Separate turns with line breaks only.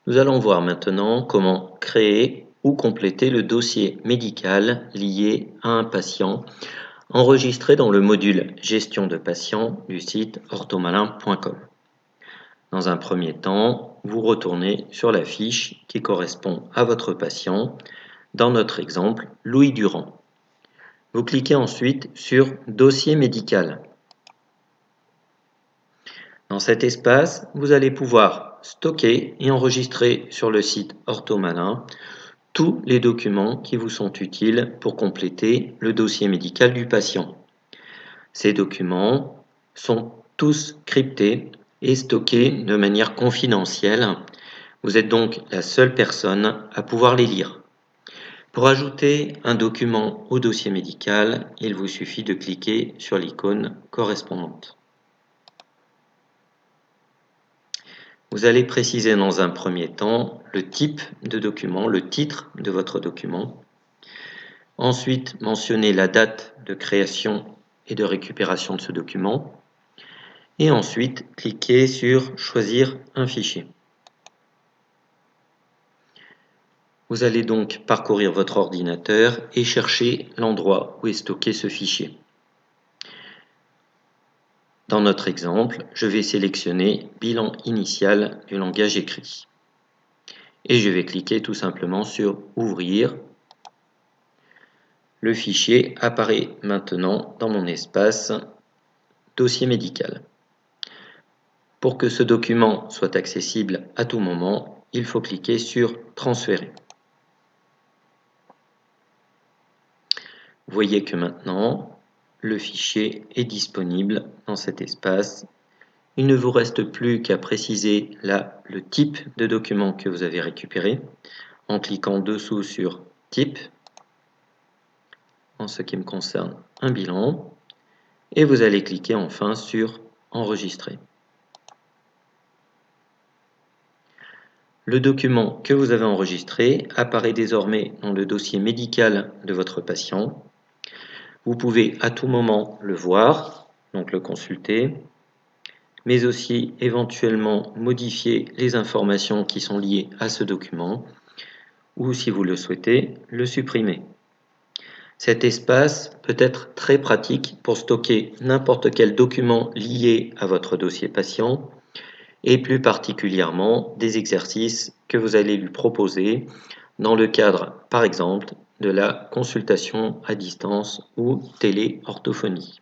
Nous allons voir maintenant comment créer ou compléter le dossier médical lié à un patient enregistré dans le module Gestion de patients du site orthomalin.com. Dans un premier temps, vous retournez sur la fiche qui correspond à votre patient, dans notre exemple Louis Durand. Vous cliquez ensuite sur Dossier médical. Dans cet espace, vous allez pouvoir stocker et enregistrer sur le site Orthomalin tous les documents qui vous sont utiles pour compléter le dossier médical du patient. Ces documents sont tous cryptés et stockés de manière confidentielle. Vous êtes donc la seule personne à pouvoir les lire. Pour ajouter un document au dossier médical, il vous suffit de cliquer sur l'icône correspondante. Vous allez préciser dans un premier temps le type de document, le titre de votre document. Ensuite, mentionner la date de création et de récupération de ce document. Et ensuite, cliquez sur Choisir un fichier. Vous allez donc parcourir votre ordinateur et chercher l'endroit où est stocké ce fichier. Dans notre exemple, je vais sélectionner Bilan initial du langage écrit. Et je vais cliquer tout simplement sur Ouvrir. Le fichier apparaît maintenant dans mon espace Dossier médical. Pour que ce document soit accessible à tout moment, il faut cliquer sur Transférer. Vous voyez que maintenant, le fichier est disponible dans cet espace. Il ne vous reste plus qu'à préciser là le type de document que vous avez récupéré en cliquant dessous sur Type, en ce qui me concerne un bilan, et vous allez cliquer enfin sur Enregistrer. Le document que vous avez enregistré apparaît désormais dans le dossier médical de votre patient. Vous pouvez à tout moment le voir, donc le consulter, mais aussi éventuellement modifier les informations qui sont liées à ce document, ou si vous le souhaitez, le supprimer. Cet espace peut être très pratique pour stocker n'importe quel document lié à votre dossier patient, et plus particulièrement des exercices que vous allez lui proposer dans le cadre, par exemple, de la consultation à distance ou téléorthophonie.